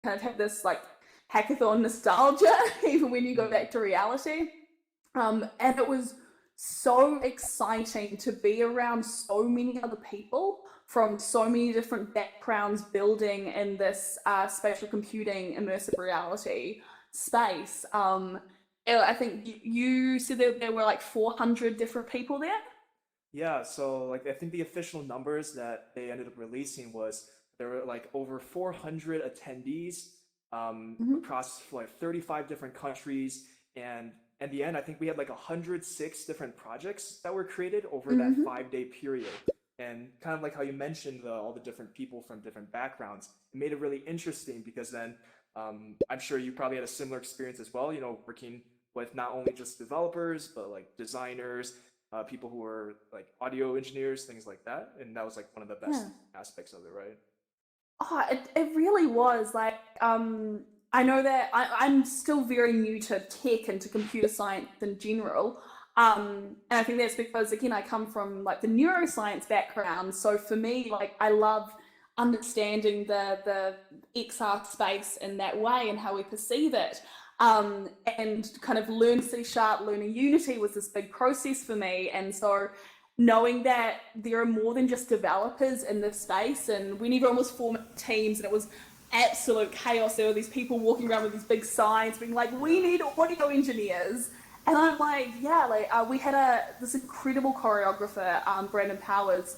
kind of have this like hackathon nostalgia, even when you go back to reality. And it was so exciting to be around so many other people from so many different backgrounds building in this spatial computing immersive reality space. I think you said that there were like 400 different people there. Yeah, so like I think the official numbers that they ended up releasing was there were like over 400 attendees Mm-hmm. across like 35 different countries, and in the end, I think we had like 106 different projects that were created over that Mm-hmm. 5 day period. And kind of like how you mentioned all the different people from different backgrounds, it made it really interesting because then I'm sure you probably had a similar experience as well, you know, working with not only just developers, but like designers, people who are like audio engineers, things like that. And that was like one of the best Yeah. aspects of it, right? Oh, it really was like I know that I'm still very new to tech and to computer science in general. And I think that's because again I come from like the neuroscience background. So for me, like I love understanding the XR space in that way and how we perceive it. And kind of learn C sharp, learning Unity was this big process for me. And so knowing that there are more than just developers in this space, and when everyone was forming teams and it was absolute chaos, there were these people walking around with these big signs being like, we Yeah. need audio engineers. And I'm like, yeah, like we had this incredible choreographer, Brandon Powers,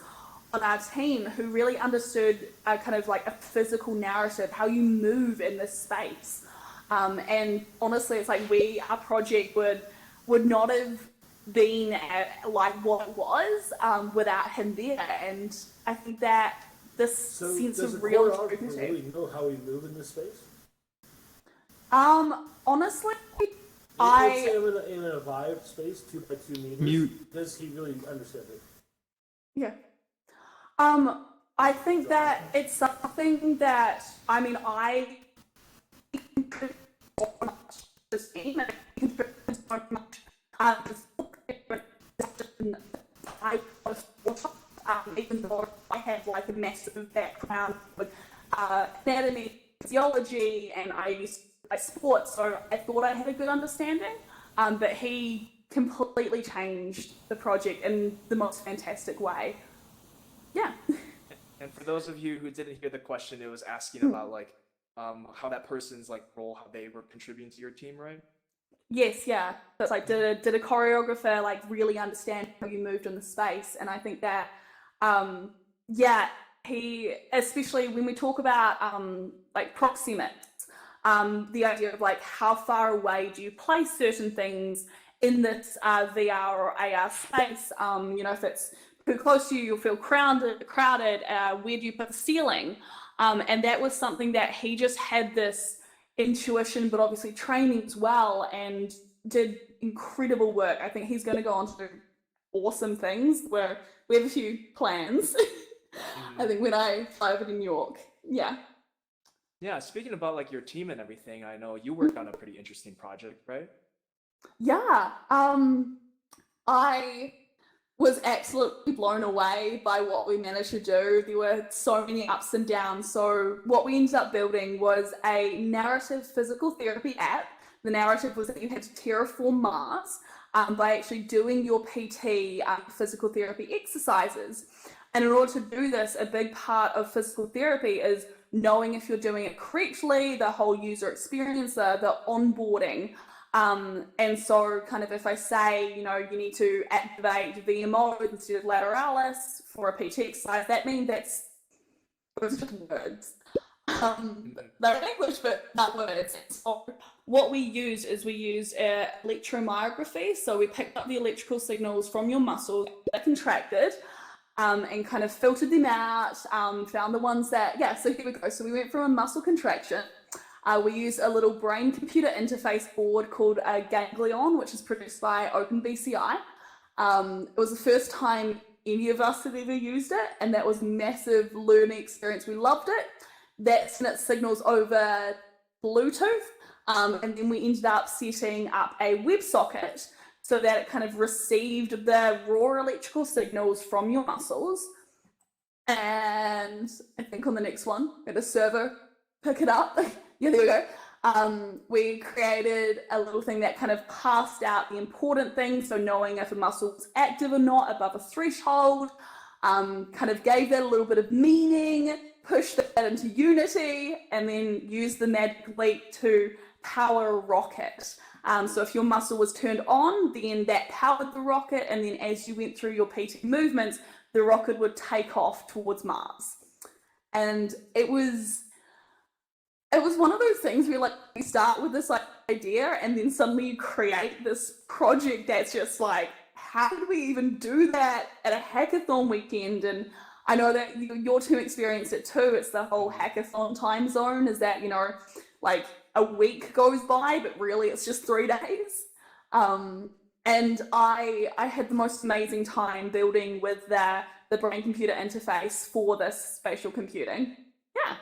on our team who really understood kind of like a physical narrative, how you move in this space. And honestly, it's like our project would not have been like what it was without him there. And I think that this So sense does a of real choreographer community. really know how we move in this space? Honestly, Let's say I I'm in a Vive space, 2 by 2 meters. Mute. Does he really understand it? yeah. I think that it's something that I mean I contribute so much to this team and I contribute so much I was even though I have like a massive background with anatomy, physiology, and I used to play sports, so I thought I had a good understanding. But he completely changed the project in the most fantastic way. Yeah. And for those of you who didn't hear the question, it was asking about like how that person's like role, how they were contributing to your team, right? Yes, yeah. So it's like did a choreographer like really understand how you moved in the space? And I think that yeah, he especially when we talk about like proxemics, the idea of like how far away do you place certain things in this VR or AR space? You know, if it's too close to you, you'll feel crowded. Where do you put the ceiling? And that was something that he just had this intuition, but obviously training as well, and did incredible work. I think he's going to go on to do awesome things. Where we have a few plans. I Mhm. think when I fly over to New York, yeah. Yeah, speaking about like your team and everything, I know you worked on a pretty interesting project, right? Yeah, I was absolutely blown away by what we managed to do. There were so many ups and downs. So, what we ended up building was a narrative physical therapy app. The narrative was that you had to terraform Mars by actually doing your PT physical therapy exercises. And in order to do this, a big part of physical therapy is knowing if you're doing it correctly, the whole user experience, the onboarding. And so kind of if I say, you know, you need to activate VMO instead of lateralis for a PT exercise, that means those are just words. Mhm. They're English, but not words. So what we use is we use electromyography. So we picked up the electrical signals from your muscles that contracted, and kind of filtered them out, found the ones that, yeah, so here we go. So we went from a muscle contraction. We use a little brain computer interface board called Ganglion, which is produced by OpenBCI. It was the first time any of us had ever used it, and that was a massive learning experience. We loved it. That sent its signals over Bluetooth, and then we ended up setting up a WebSocket so that it kind of received the raw electrical signals from your muscles. And I think on the next one, we had a server pick it up Yeah, there we go. We created a little thing that kind of passed out the important things, so knowing if a muscle was active or not above a threshold, kind of gave that a little bit of meaning, pushed that into Unity, and then used the magic leap to power a rocket. So if your muscle was turned on, then that powered the rocket, and then as you went through your PT movements, the rocket would take off towards Mars. And it was one of those things where like you start with this like idea and then suddenly you create this project that's just like, how did we even do that at a hackathon weekend? And I know that your team experienced it too. It's the whole hackathon time zone, is that, you know, like a week goes by, but really it's just 3 days. And I had the most amazing time building with the brain-computer interface for this spatial computing. Yeah.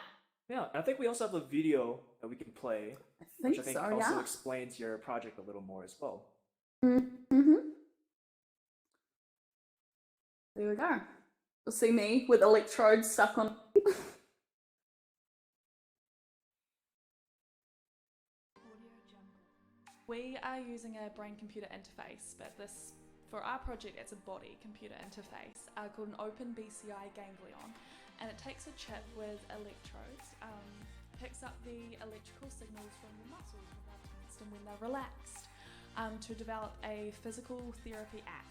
Yeah, I think we also have a video that we can play, which I think so, also yeah. explains your project a little more as well. Mm-hmm. There we go. You'll see me with electrodes stuck on. We are using a brain-computer interface, but for our project, it's a body-computer interface called an open BCI ganglion, and it takes a chip with electrodes, picks up the electrical signals from your muscles when they're tensed and when they're relaxed, to develop a physical therapy app.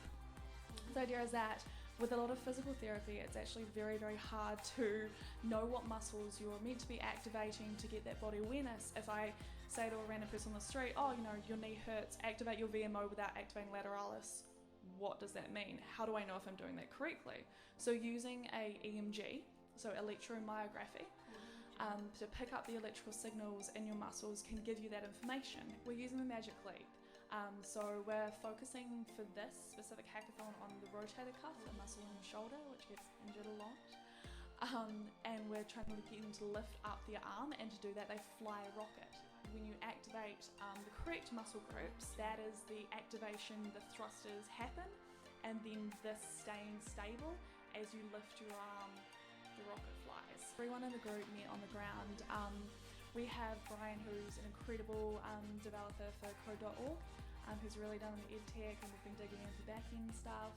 The idea is that with a lot of physical therapy, it's actually very, very hard to know what muscles you're meant to be activating to get that body awareness. If I say to a random person on the street, oh, you know, your knee hurts, activate your VMO without activating lateralis. What does that mean? How do I know if I'm doing that correctly? So using a EMG, so electromyography, to pick up the electrical signals in your muscles can give you that information. We're using the magic leap. So we're focusing for this specific hackathon on the rotator cuff, a muscle in the shoulder, which gets injured a lot. And we're trying to get them to lift up their arm, and to do that they fly a rocket. When you activate the correct muscle groups, that is the activation, the thrusters happen, and then this staying stable as you lift your arm, the rocket flies. Everyone in the group met on the ground. We have Brian, who's an incredible developer for code.org, who's really done the edtech, and we've been digging into back-end stuff.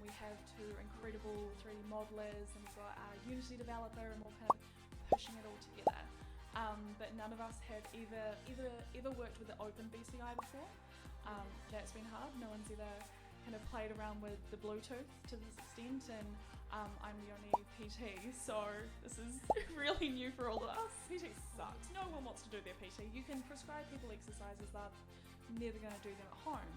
We have 2 incredible 3D modelers, and we've got our Unity developer, and we're kind of pushing it all together. But none of us have ever worked with the open BCI before. That's been hard. No one's ever kind of played around with the Bluetooth to this extent, and I'm the only PT, so this is really new for all of us. PT sucks. No one wants to do their PT. You can prescribe people exercises, they're never going to do them at home.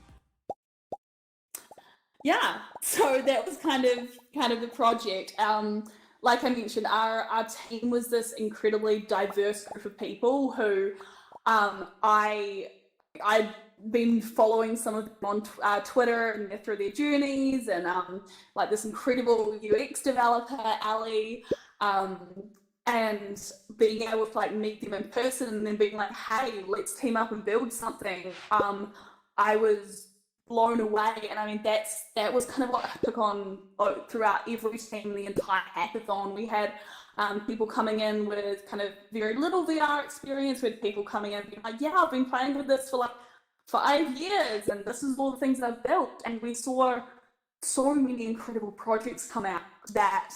Yeah, so that was kind of the project. Like I mentioned, our team was this incredibly diverse group of people who I'd been following some of them on Twitter and through their journeys, and like this incredible UX developer, Ali, and being able to like meet them in person and then being like, hey, let's team up and build something. I was blown away, and I mean that was kind of what I took on throughout every team, the entire hackathon. We had people coming in with kind of very little VR experience, with people coming in being like, yeah, I've been playing with this for like 5 years, and this is all the things I've built. And we saw so many incredible projects come out that,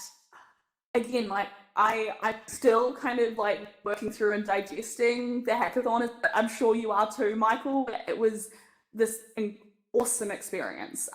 again, like I still kind of like working through and digesting the hackathon. I'm sure you are too, Michael. It was this awesome experience,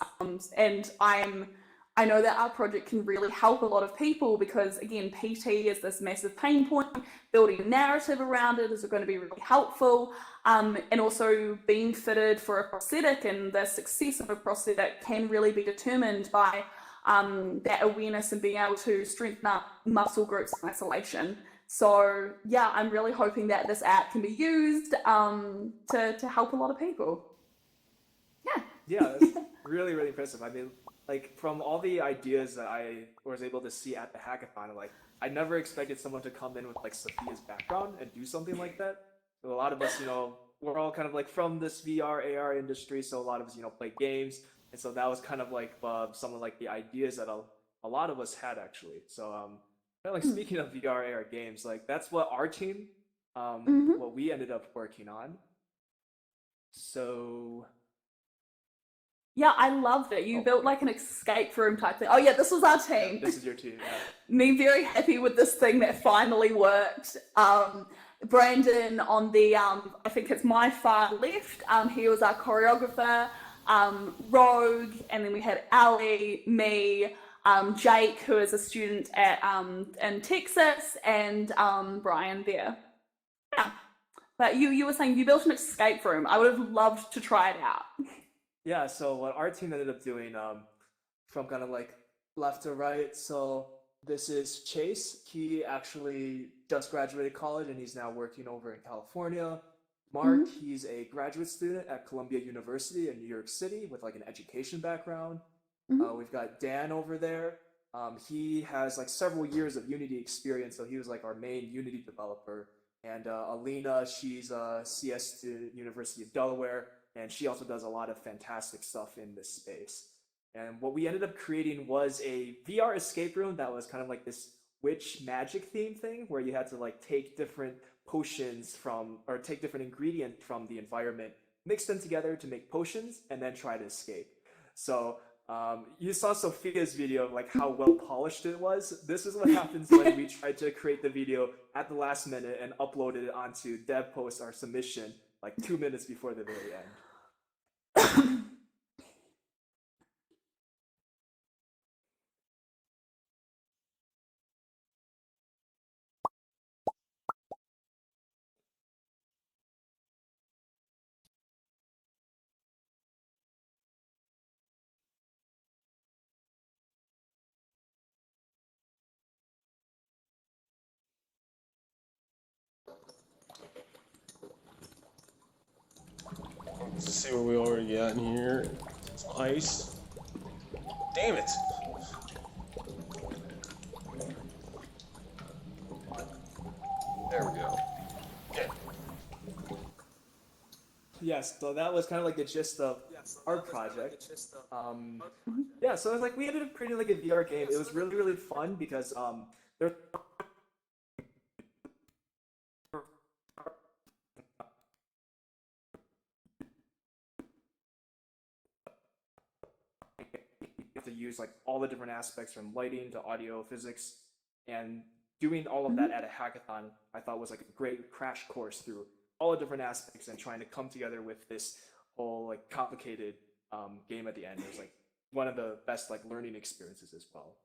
and I know that our project can really help a lot of people, because again, PT is this massive pain point. Building a narrative around it is going to be really helpful, and also being fitted for a prosthetic, and the success of a prosthetic can really be determined by that awareness and being able to strengthen up muscle groups in isolation. So yeah, I'm really hoping that this app can be used to help a lot of people. Yeah, that's really, really impressive. I mean, like, from all the ideas that I was able to see at the hackathon, like, I never expected someone to come in with like Sophia's background and do something like that. So a lot of us, you know, we're all kind of like from this VR, AR industry, so a lot of us, you know, play games, and so that was kind of like some of like the ideas that a lot of us had actually. So kind of like speaking of VR, AR games, like that's what our team Mhm. what we ended up working on. So, Yeah, I loved it. You oh, built like an escape room type thing. Oh yeah, this was our yeah, team. this is your team. Yeah. Me very happy with this thing that finally worked. Brandon on the I think it's my far left. He was our choreographer. Rogue, and then we had Ali, me, Jake, who is a student at in Texas, and Brian there. Yeah. But you were saying you built an escape room. I would have loved to try it out. Yeah, so what our team ended up doing, from kind of like left to right. So this is Chase. He actually just graduated college and he's now working over in California. Mark, Mhm. he's a graduate student at Columbia University in New York City with like an education background. Mhm. We've got Dan over there. He has like several years of Unity experience, so he was like our main Unity developer. And Alina, she's a CS student, University of Delaware, and she also does a lot of fantastic stuff in this space. And what we ended up creating was a VR escape room that was kind of like this witch magic theme thing where you had to like take different potions from, or take different ingredients from the environment, mix them together to make potions, and then try to escape. So you saw Sophia's video of like how well polished it was. This is what happens when we tried to create the video at the last minute and uploaded it onto dev post our submission like 2 minutes before the very end. Let's see what we already got in here. Some ice. Damn it! There we go. Okay. Yes, so that was kind of like the gist of our project. Yeah, so it was like we ended up creating like a VR game. It was really really fun because there have to use like all the different aspects from lighting to audio, physics, and doing all of that Mhm. at a hackathon. I thought was like a great crash course through all the different aspects and trying to come together with this whole like complicated game at the end. It was like one of the best like learning experiences as well.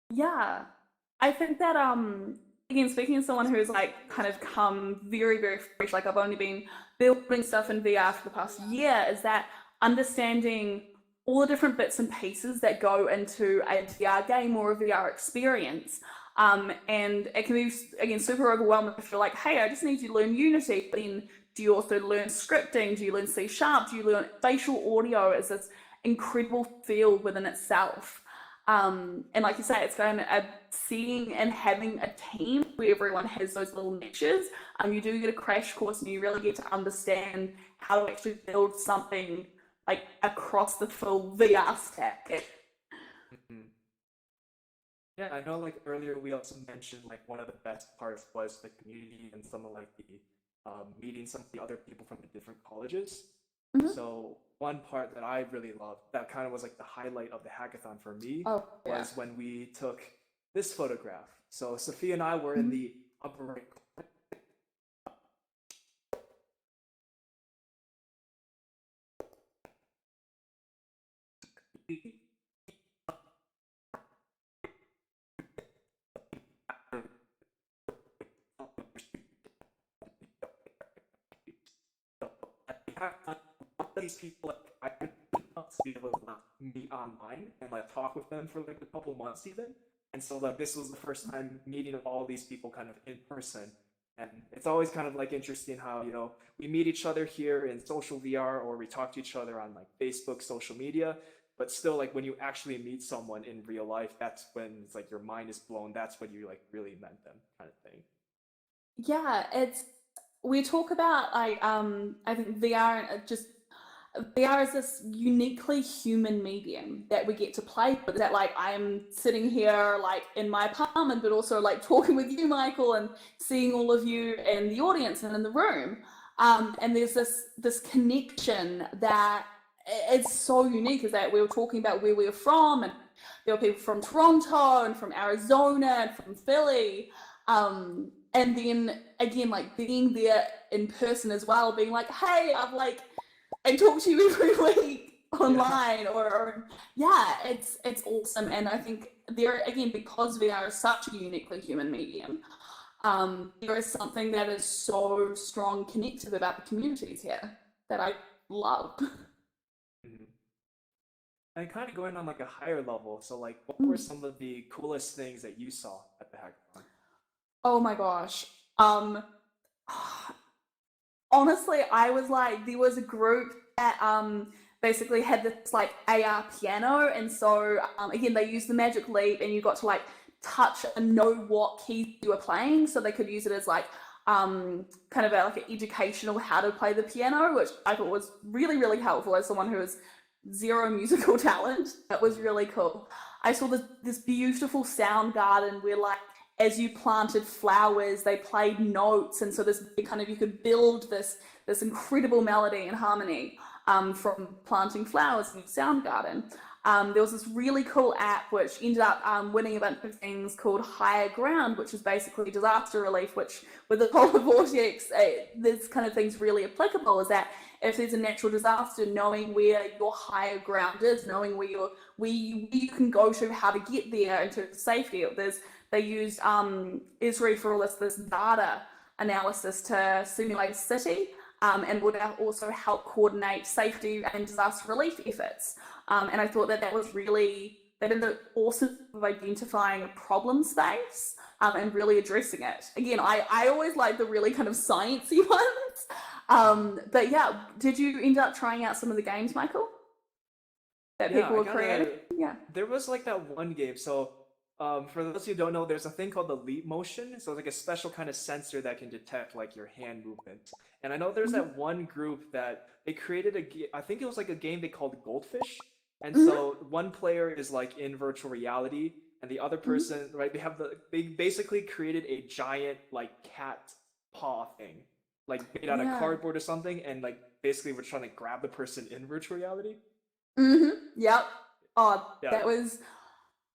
Yeah, I think that again, speaking as someone who's like kind of come very fresh, like I've only been building stuff in VR for the past year, is that understanding all the different bits and pieces that go into a VR game or a VR experience. And it can be again super overwhelming if you're like, hey, I just need to learn Unity, but then do you also learn scripting? Do you learn C sharp? Do you learn spatial audio? Is this incredible field within itself? And like you say, it's going seeing and having a team where everyone has those little niches. You do get a crash course and you really get to understand how to actually build something like across the full VR stack. Mhm. Yeah, I know like earlier we also mentioned like one of the best parts was the community and some of like the meeting some of the other people from the different colleges. Mhm. So one part that I really loved that kind of was like the highlight of the hackathon for me Oh, yeah. was when we took this photograph. So Sophia and I were in Mhm. the upper right these people like I would not be able to like, meet online and like talk with them for like a couple months even. And so like this was the first time meeting all these people kind of in person. And it's always kind of like interesting how, you know, we meet each other here in social VR or we talk to each other on like Facebook, social media, but still like when you actually meet someone in real life, that's when it's like your mind is blown. That's when you like really met them kind of thing. Yeah, it's we talk about like I think VR and just VR is this uniquely human medium that we get to play with, that like I am sitting here like in my apartment, but also like talking with you, Michael, and seeing all of you in the audience and in the room. And there's this connection that it's so unique, is that we were talking about where we were from, and there were people from Toronto and from Arizona and from Philly. And then again, like being there in person as well, being like, hey, I talk to you every week online, or yeah, it's awesome. And I think there again, because VR is such a uniquely human medium, there is something that is so strong connective about the communities here that I love. Mhm. And kind of going on like a higher level, so like what were some of the coolest things that you saw at the hackathon? Oh my gosh. Honestly, I was like, there was a group that basically had this like AR piano, and so again, they used the Magic Leap, and you got to like touch and know what keys you were playing, so they could use it as like kind of like an educational how to play the piano, which I thought was really, really helpful as someone who has zero musical talent. That was really cool. I saw this beautiful sound garden where like as you planted flowers, they played notes, and so this kind of, you could build this incredible melody and harmony from planting flowers in the sound garden. There was this really cool app which ended up winning a bunch of things called Higher Ground, which is basically disaster relief, which with the polar vortex, this kind of thing's really applicable, is that if there's a natural disaster, knowing where your higher ground is, knowing where you can go to, how to get there into safety. They used Esri for all this data analysis to simulate a city, and would also help coordinate safety and disaster relief efforts. And I thought that was really, they did an awesome of identifying a problem space and really addressing it. Again, I always like the really kind of sciencey ones. But yeah, did you end up trying out some of the games, Michael, that people were creating? Yeah. There was like that one game. So for those who don't know, there's a thing called the leap motion. So it's like a special kind of sensor that can detect like your hand movement. And I know there's that one group that they created I think it was like a game they called Goldfish. And so one player is like in virtual reality, and the other person, right? They basically created a giant like cat paw thing, like made out of cardboard or something, and like basically we're trying to grab the person in virtual reality. Yep. Oh, Yeah. that was.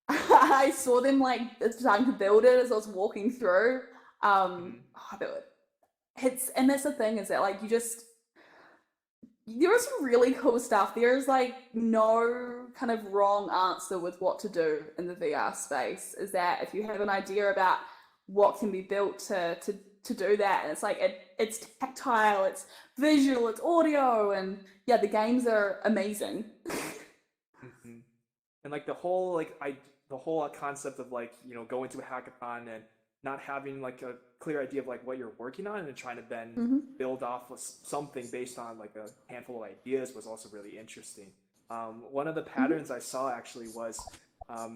I saw them like starting to build it as I was walking through. And that's the thing, is that like there is some really cool stuff. There is like no kind of wrong answer with what to do in the VR space. Is that if you have an idea about what can be built to do that, and it's like it's tactile, it's visual, it's audio, and yeah, the games are amazing. And like the whole concept of like, you know, going to a hackathon and not having like a clear idea of like what you're working on, and trying to then build off of something based on like a handful of ideas was also really interesting. One of the patterns I saw actually was,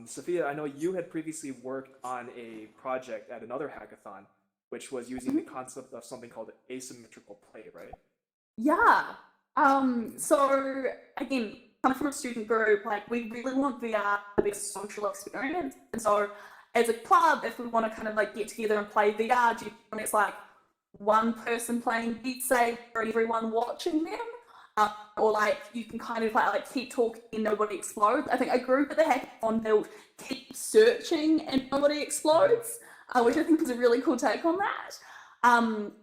Sophia, I know you had previously worked on a project at another hackathon, which was using the concept of something called asymmetrical play, right? Yeah. So again, coming from a student group, like we really want VR to be a social experience. And so as a club, if we want to kind of like get together and play VR, do you think it's like one person playing Beat Saber and everyone watching them? Or like you can kind of like keep talking and nobody explodes. I think a group at the hackathon built Keep Searching and Nobody Explodes, which I think is a really cool take on that.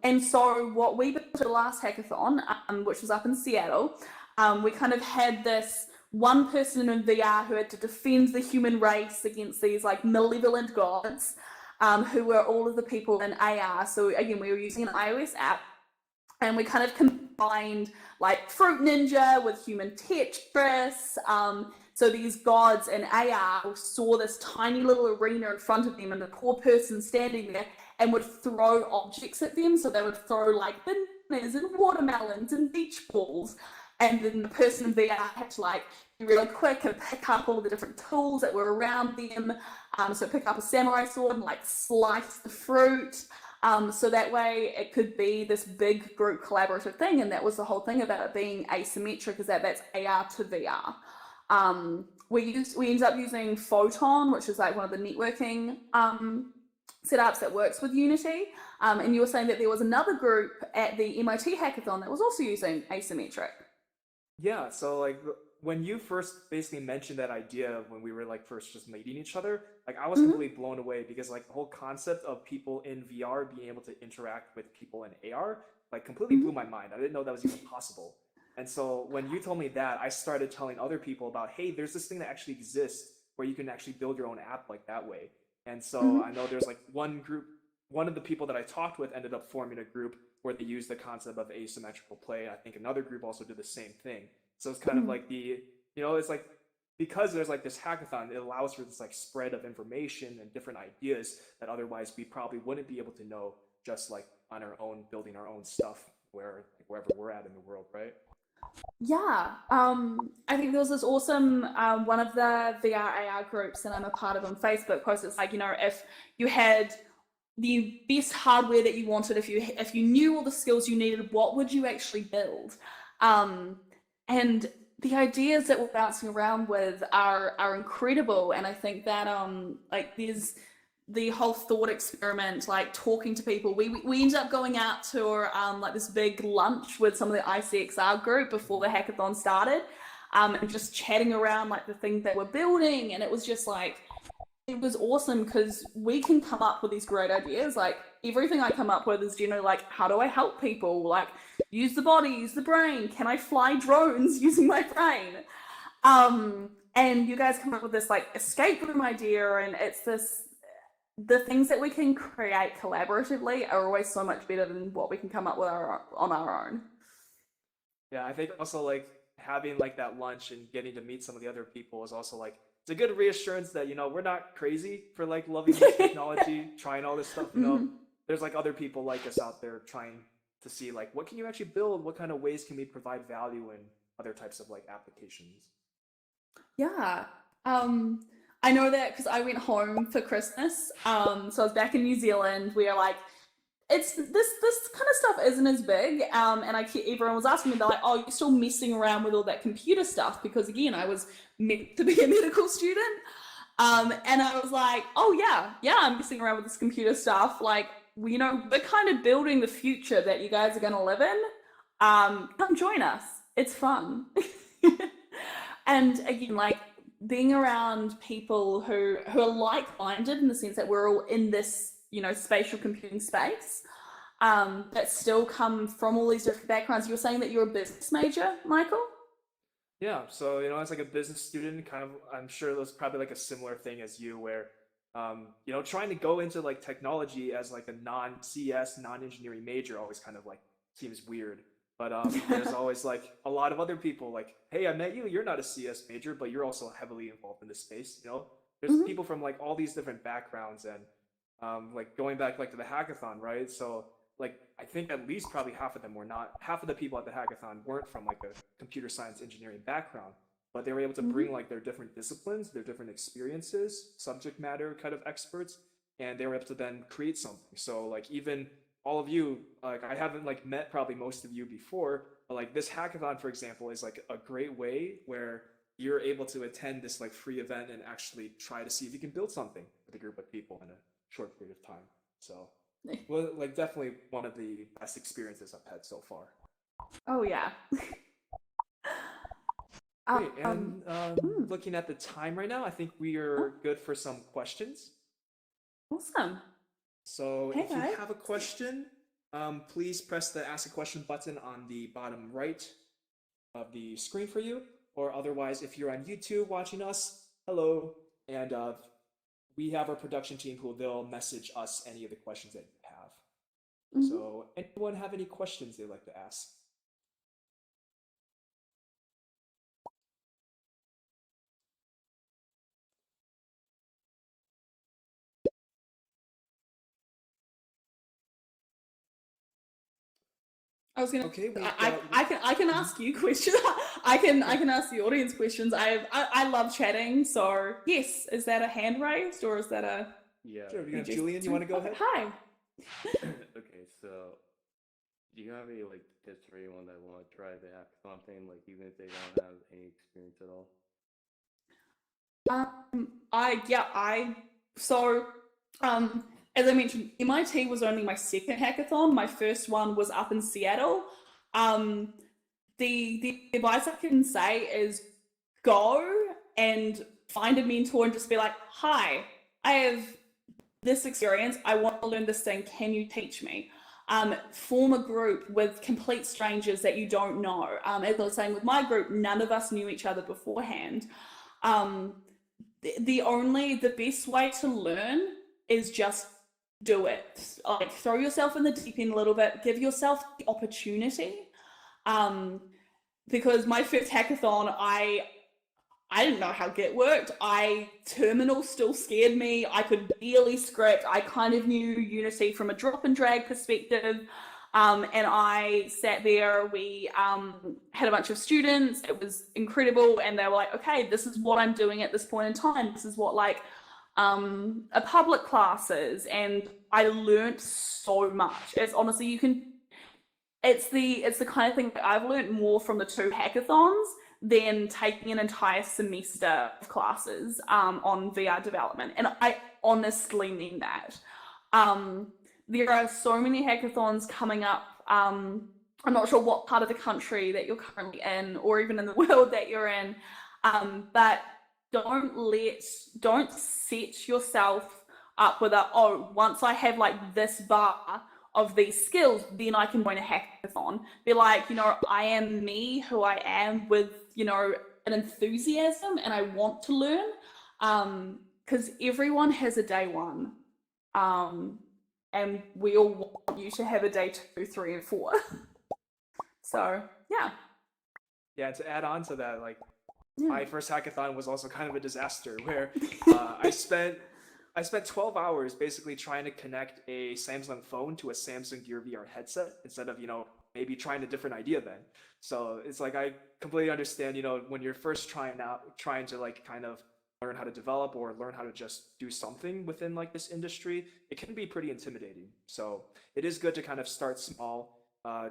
And so what we built at the last hackathon, which was up in Seattle, we kind of had this one person in VR who had to defend the human race against these like malevolent gods, who were all of the people in AR. So again, we were using an iOS app, and we kind of combined like Fruit Ninja with human Tetris. So these gods in AR saw this tiny little arena in front of them, and the poor person standing there and would throw objects at them. So they would throw like bananas and watermelons and beach balls. And then the person in VR had to like be really quick and pick up all the different tools that were around them. So pick up a samurai sword and like slice the fruit. So that way it could be this big group collaborative thing, and that was the whole thing about it being asymmetric, is that that's AR to VR. We ended up using Photon, which is like one of the networking setups that works with Unity. And you were saying that there was another group at the MIT hackathon that was also using asymmetric. Yeah, so like when you first basically mentioned that idea when we were like first just meeting each other, like I was completely blown away because like the whole concept of people in VR being able to interact with people in AR like completely blew my mind. I didn't know that was even possible. And so when you told me that, I started telling other people about, hey, there's this thing that actually exists where you can actually build your own app like that way. And so I know there's like one group, one of the people that I talked with ended up forming a group where they used the concept of asymmetrical play. I think another group also did the same thing. So it's kind of like the, you know, it's like, because there's like this hackathon, it allows for this like spread of information and different ideas that otherwise we probably wouldn't be able to know just like on our own, building our own stuff wherever we're at in the world, right? Yeah, I think there was this awesome one of the VR AR groups that I'm a part of on Facebook post. It's like, you know, if you had the best hardware that you wanted, if you knew all the skills you needed, what would you actually build? And the ideas that we're bouncing around with are incredible, and I think that like there's the whole thought experiment, like talking to people. We ended up going out to like this big lunch with some of the ICXR group before the hackathon started, and just chatting around like the things that we're building, and it was just like, it was awesome because we can come up with these great ideas. Like everything I come up with is, you know, like, how do I help people? Like, use the body, use the brain. Can I fly drones using my brain? And you guys come up with this like escape room idea, and it's this, the things that we can create collaboratively are always so much better than what we can come up with on our own. Yeah, I think also like having like that lunch and getting to meet some of the other people is also like, it's a good reassurance that, you know, we're not crazy for like loving this technology, trying all this stuff, you know. There's like other people like us out there trying to see like, what can you actually build? What kind of ways can we provide value in other types of like applications? Yeah. I know that because I went home for Christmas. So I was back in New Zealand. We are like, it's this kind of stuff isn't as big. And everyone was asking me, they're like, oh, you're still messing around with all that computer stuff, because again, I was meant to be a medical student. And I was like, oh yeah, I'm messing around with this computer stuff. Like, you know, we're kind of building the future that you guys are going to live in. Come join us. It's fun. And again, like, being around people who are like-minded in the sense that we're all in this, you know, spatial computing space, that still come from all these different backgrounds. You were saying that you're a business major, Michael? Yeah, so you know, as like a business student, kind of, I'm sure there's probably like a similar thing as you, where you know, trying to go into like technology as like a non-CS, non-engineering major always kind of like seems weird. But there's always like a lot of other people like, hey, I met you, you're not a CS major, but you're also heavily involved in this space, you know? There's people from like all these different backgrounds, and like going back like to the hackathon, right? So like I think at least probably half of the people at the hackathon weren't from like a computer science engineering background, but they were able to bring like their different disciplines, their different experiences, subject matter kind of experts, and they were able to then create something. So like even all of you, like I haven't like met probably most of you before, but like this hackathon, for example, is like a great way where you're able to attend this like free event and actually try to see if you can build something with a group of people in a short period of time. So, well, like definitely one of the best experiences I've had so far. Oh yeah. Great, and looking at the time right now, I think we are good for some questions. Awesome. So Hey, if you guys. have a question, please press the ask a question button on the bottom right of the screen for you, or otherwise, if you're on YouTube watching us, hello, and we have our production team who will message us any of the questions that you have. So anyone have any questions they'd like to ask? I was gonna. Okay, I can ask you questions. I can ask the audience questions. I love chatting. So yes, is that a hand raised or is that a? Yeah. Sure, Julian, you want to go ahead? Hi. So, do you have any like tips for anyone that want to try the hackathon thing, like even if they don't have any experience at all? So as I mentioned, MIT was only my second hackathon. My first one was up in Seattle. The advice I can say is go and find a mentor and just be like, hi, I have this experience. I want to learn this thing. Can you teach me? Form a group with complete strangers that you don't know. As I was saying with my group, none of us knew each other beforehand. The best way to learn is just do it. Like, throw yourself in the deep end a little bit, give yourself the opportunity. Because my first hackathon, I didn't know how Git worked. Terminal still scared me. I could barely script. I kind of knew Unity from a drop and drag perspective. And I sat there, we had a bunch of students, it was incredible, and they were like, okay, this is what I'm doing at this point in time. This is what like a public class is. And I learned so much. It's honestly, it's the kind of thing that I've learned more from the 2 hackathons than taking an entire semester of classes on VR development. And I honestly mean that. There are so many hackathons coming up. I'm not sure what part of the country that you're currently in, or even in the world that you're in, but don't set yourself up with once I have like this bar of these skills, then I can join a hackathon. Be like, I am me, who I am, with, an enthusiasm, and I want to learn, because everyone has a day one. And we all want you to have a day 2, 3, and 4. So, yeah. Yeah, to add on to that, like, Yeah. my first hackathon was also kind of a disaster where I spent 12 hours basically trying to connect a Samsung phone to a Samsung Gear VR headset instead of, maybe trying a different idea then. So it's like, I completely understand, when you're first trying to like kind of learn how to develop or learn how to just do something within like this industry, it can be pretty intimidating. So it is good to kind of start small,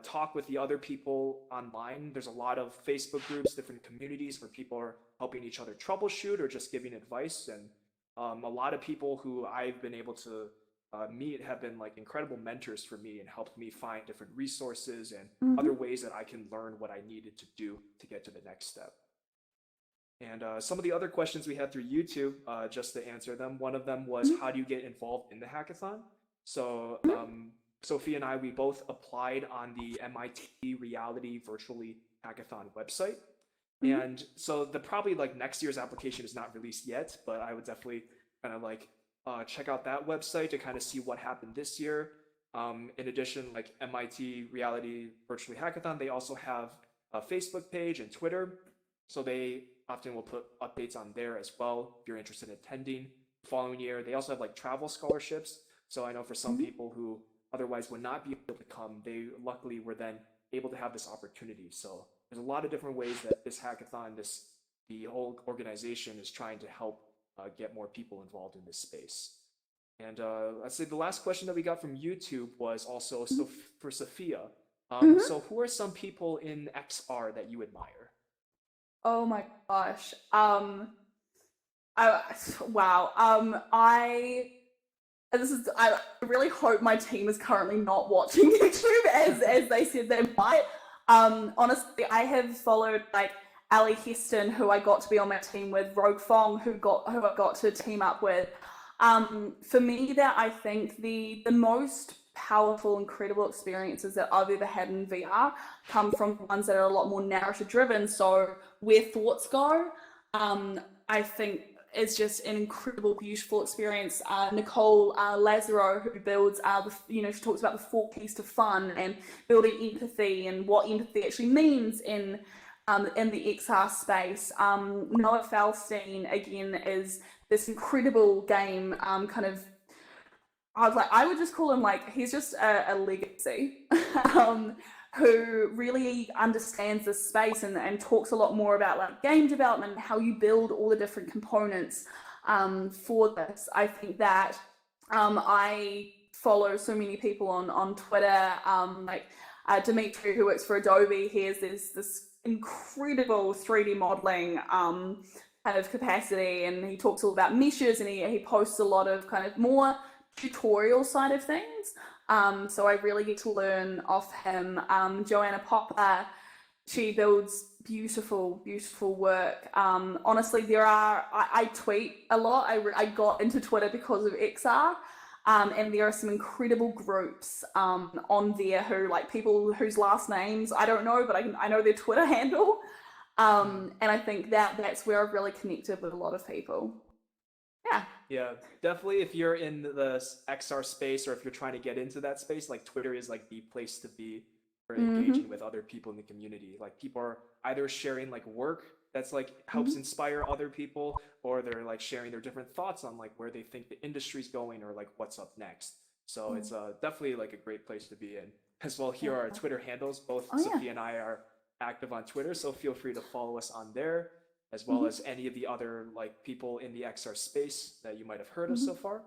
talk with the other people online. There's a lot of Facebook groups, different communities where people are helping each other troubleshoot or just giving advice. And a lot of people who I've been able to meet have been like incredible mentors for me and helped me find different resources and other ways that I can learn what I needed to do to get to the next step. And some of the other questions we had through YouTube, just to answer them, one of them was, how do you get involved in the hackathon? So Sophia and I, we both applied on the MIT Reality Virtually Hackathon website. And so probably like next year's application is not released yet, but I would definitely kind of like check out that website to kind of see what happened this year. In addition, like MIT Reality Virtually Hackathon, they also have a Facebook page and Twitter. So they often will put updates on there as well if you're interested in attending the following year. They also have like travel scholarships. So I know for some people who otherwise would not be able to come, they luckily were then able to have this opportunity. So there's a lot of different ways that this hackathon, the whole organization is trying to help get more people involved in this space. And let's say the last question that we got from YouTube was also for Sophia. So who are some people in XR that you admire? Oh my gosh. I really hope my team is currently not watching YouTube as they said they might. Honestly, I have followed like Ali Heston, who I got to be on my team with, Rogue Fong, who I got to team up with. For me, that I think the most powerful, incredible experiences that I've ever had in VR come from ones that are a lot more narrative driven. So where thoughts go, I think is just an incredible, beautiful experience. Nicole Lazaro, who builds, she talks about the 4 keys to fun and building empathy and what empathy actually means in the XR space. Noah Falstein, again, is this incredible game, I would just call him like, he's just a legacy, who really understands this space and talks a lot more about like game development, how you build all the different components for this. I think that I follow so many people on Twitter. Like Dimitri, who works for Adobe, he has this incredible 3D modeling kind of capacity, and he talks all about meshes, and he posts a lot of kind of more tutorial side of things. So I really get to learn off him. Joanna Popper, she builds beautiful work. Honestly, I tweet a lot. I got into Twitter because of XR. And there are some incredible groups on there who, like, people whose last names I don't know, but I know their Twitter handle. And I think that's where I've really connected with a lot of people. Yeah, definitely. If you're in the XR space, or if you're trying to get into that space, like, Twitter is like the place to be for engaging with other people in the community. Like, people are either sharing like work that's like helps inspire other people, or they're like sharing their different thoughts on like where they think the industry's going, or like what's up next. So it's definitely like a great place to be in. As well, here are our Twitter handles. Both Sophia and I are active on Twitter, so feel free to follow us on there, as well as any of the other like people in the XR space that you might have heard of so far.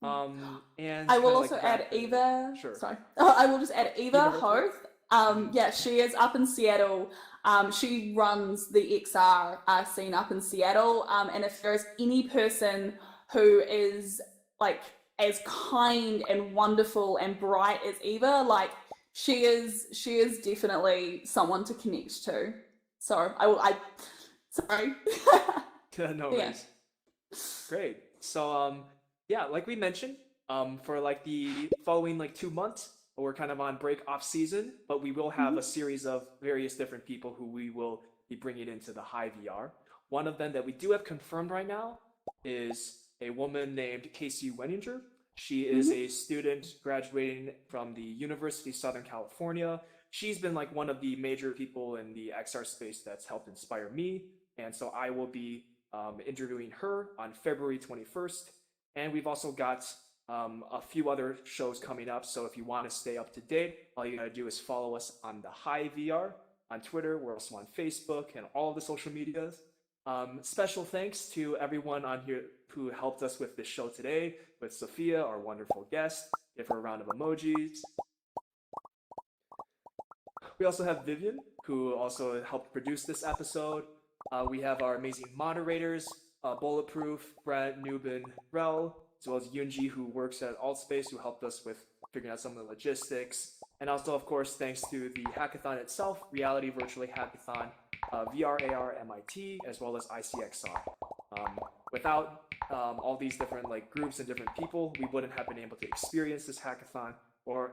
And I will kinda, also like, add Eva. Sure. Sorry, I will just add Eva Hoth. Yeah, she is up in Seattle. She runs the XR scene up in Seattle. And if there is any person who is like as kind and wonderful and bright as Eva, like, she is definitely someone to connect to. So sorry. No worries. Great. So yeah, like we mentioned, for like the following like 2 months, we're kind of on break off season, but we will have a series of various different people who we will be bringing into the Hive VR. One of them that we do have confirmed right now is a woman named Casey Wenninger. She is a student graduating from the University of Southern California. She's been like one of the major people in the XR space that's helped inspire me. And so I will be interviewing her on February 21st. And we've also got a few other shows coming up. So if you want to stay up to date, all you got to do is follow us on the Hive VR on Twitter. We're also on Facebook and all of the social medias. Special thanks to everyone on here who helped us with this show today, with Sophia, our wonderful guest. Give her a round of emojis. We also have Vivian, who also helped produce this episode. We have our amazing moderators, Bulletproof, Brent, Nubin, Rel, as well as Yunji, who works at AltspaceVR, who helped us with figuring out some of the logistics. And also, of course, thanks to the hackathon itself, Reality Virtually Hackathon, VR, AR, MIT, as well as ICXR. Without all these different like groups and different people, we wouldn't have been able to experience this hackathon,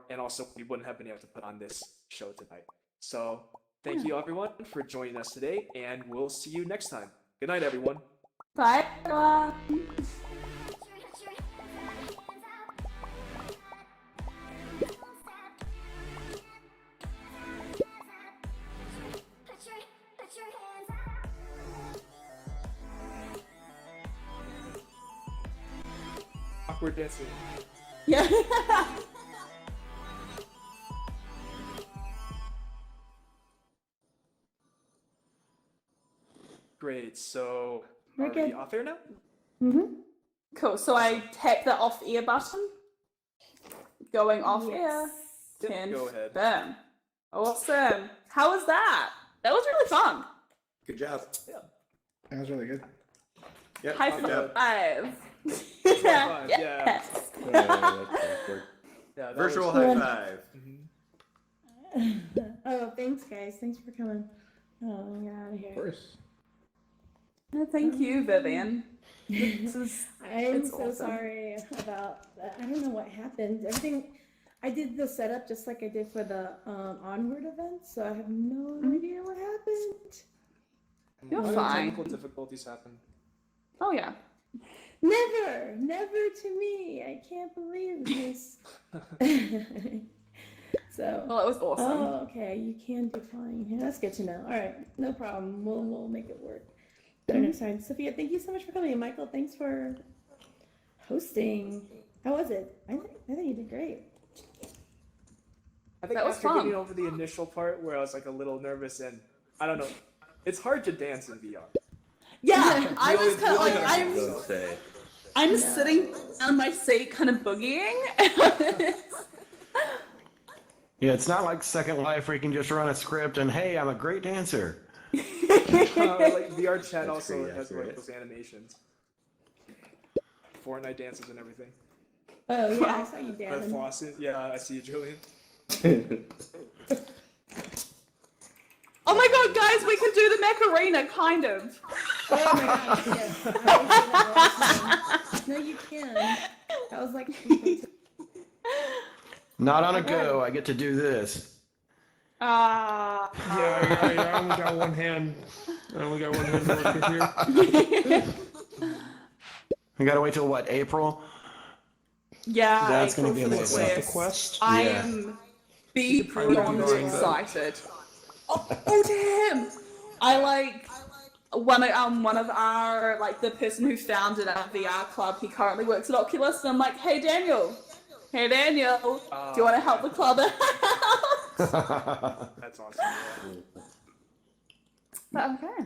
and also we wouldn't have been able to put on this show tonight. So thank you everyone for joining us today, and we'll see you next time. Good night, everyone. Bye, everyone. Awkward dancing. Yeah. Great, so We're are we good. off air now? Cool. So I tap the off air button. Going off air. Yep, go ahead. Confirm. Awesome. How was that? That was really fun. Good job. Yeah. That was really good. Yep. High good job. five. Yeah. Yes. That's awkward. Yeah, that Virtual was- high five. Oh, thanks, guys. Thanks for coming. Oh, let me get out of here. Of course. No, thank you, Vivian. This is, I'm it's so awesome. sorry about that. I don't know what happened. Everything, I did the setup just like I did for the Onward event, so I have no idea what happened. You're Other fine. Technical difficulties happen. Oh yeah. Never to me. I can't believe this. So. Well, it was awesome. Oh, okay. You can decline. Yeah, that's good to know. All right, no problem. We'll make it work. Better next time. Sophia, thank you so much for coming. And Michael, thanks for hosting. How was it? I think you did great. I think That was after fun. getting over the initial part where I was like a little nervous, and I don't know, it's hard to dance in VR. Yeah, I was kind of like, Don't say. I'm sitting on my seat, kind of boogieing. Yeah, it's not like Second Life where you can just run a script and hey, I'm a great dancer. Like VR chat That's also pretty has like accurate. those animations, Fortnite dances and everything. Oh yeah, I saw you The dancing. flossing. Yeah, I see you, Julian. Oh my god, guys, we can do the Macarena, kind of. Oh my gosh, yes. I always say that all the time. No, you can. That was like. Not on a go, I get to do this. Ah. I only got one hand. I only got one hand to work with here. We gotta wait till what, April? Yeah, That's April gonna be for the amazing. quest. Quest? I Yeah. am beyond pre-order excited. Oh damn! I like one of our like the person who founded our VR club. He currently works at Oculus, and I'm like, hey Daniel, do you want to help the club out? That's awesome. Yeah. But okay.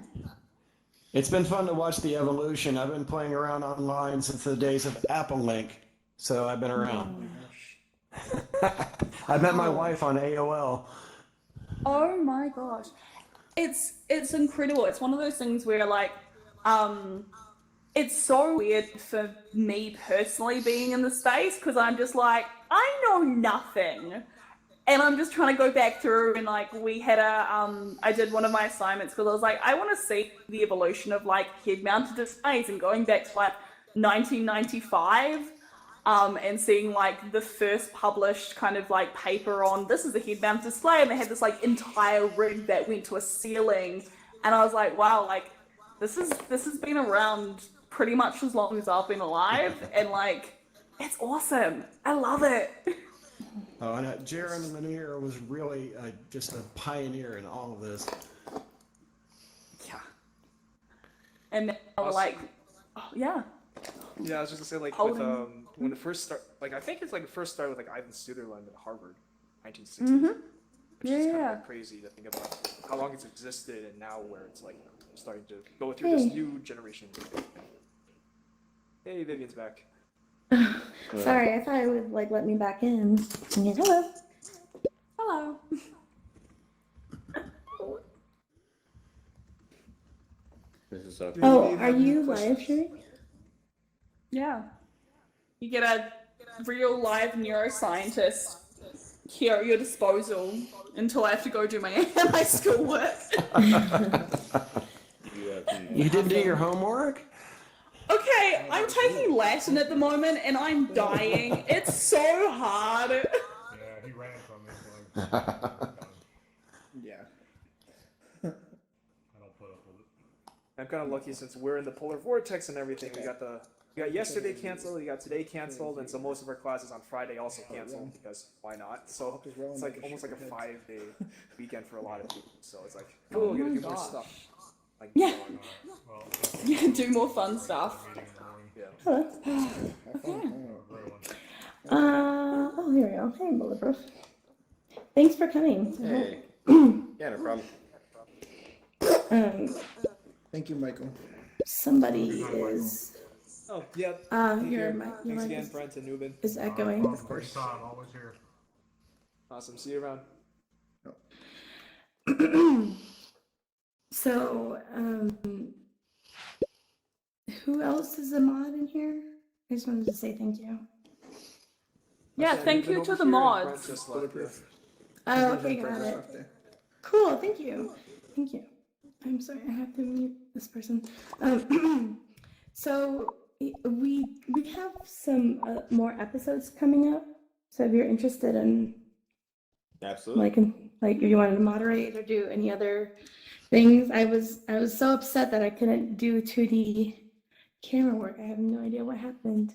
It's been fun to watch the evolution. I've been playing around online since the days of Apple Link, so I've been around. I met my wife on AOL. Oh my gosh. It's incredible. It's one of those things where like it's so weird for me personally being in the space because I'm just like, I know nothing. And I'm just trying to go back through and like we had I did one of my assignments because I was like, I want to see the evolution of like head-mounted displays and going back to like 1995 and seeing like the first published kind of like paper on this is a head-mounted display, and they had this like entire rig that went to a ceiling, and I was like, wow, like this has been around pretty much as long as I've been alive, and like it's awesome. I love it. Oh, and Jaron Lanier was really just a pioneer in all of this. Yeah. And now Also- like, oh, yeah. Yeah, I was just gonna say like Holding- with when it first started, like I think it's like it first started with like Ivan Sutherland at Harvard, 1960s. Mm-hmm. Which is kind of Yeah. like crazy to think about how long it's existed and now where it's like starting to go through this Hey. new generation. Hey, Vivian's back. Sorry, I thought it would like let me back in. Yeah, hello. Hello. This is so Oh, Vivian, are have any you questions? live streaming? Yeah. You get a real live neuroscientist here at your disposal until I have to go do my my schoolwork. You didn't do your homework? Okay, I'm taking Latin at the moment and I'm dying. It's so hard. Yeah, he ran from me. Yeah. I don't put up with it. I'm kind of lucky since we're in the polar vortex and everything. We got yesterday canceled, we got today canceled, and so most of our classes on Friday also canceled because why not? So it's like almost like a 5-day weekend for a lot of people. So it's like, cool, we're gonna do more gosh. stuff. Like, Yeah. Well, You can do more fun stuff. meeting in the morning. yeah. Hello. Really. Oh, here we go. Hey, Bulletproof. Thanks for coming. Hey. Yeah, no problem. Thank you, Michael. Somebody is Oh, yeah. your Take care. mic. Your Thanks mic again, Brent and Nubin. is echoing. Of course. Time, always here. Awesome. See you around. So, who else is a mod in here? I just wanted to say thank you. Yeah, Okay, thank Nubin you over to the here, and Brent mods. just left, yeah. Oh, okay, got it. Cool, thank you. Thank you. I'm sorry, I have to mute this person. So we have some more episodes coming up. So if you're interested in Absolutely. like if you wanted to moderate or do any other things, I was so upset that I couldn't do 2D camera work. I have no idea what happened.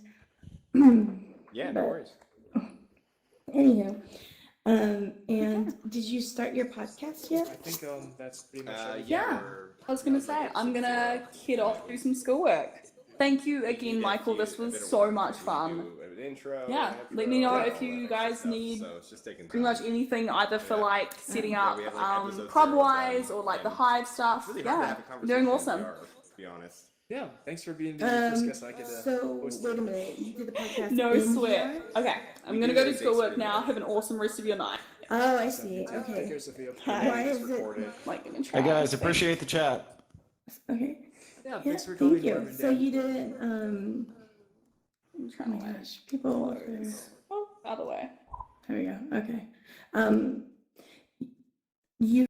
Yeah, no But- worries. Anywho, and did you start your podcast yet? I think that's pretty much it. Yeah. I was gonna say, I'm gonna head off do some schoolwork. Thank you again, Michael. This was so much fun. Yeah, let me know if you guys need pretty much anything, either for like setting up club-wise or like the Hive stuff. Yeah, you're doing awesome. To be honest. Yeah, thanks for being the first guest I could So host. wait a minute, you did the podcast. No in sweat. VR? Okay, I'm We gonna do go it to as schoolwork Basic now. VR. Have an awesome rest of your night. Oh, I Awesome. see. Take Okay. care, Sophia. Hi. Why It's is it? recorded. Like, let me try. Hey guys, Thanks. appreciate the chat. Okay. Yeah, Yeah, thanks for coming, thank you. Norman. So you didn't. I'm Oh trying my to like gosh, people. Up there. oh, other way. There we go. Okay. You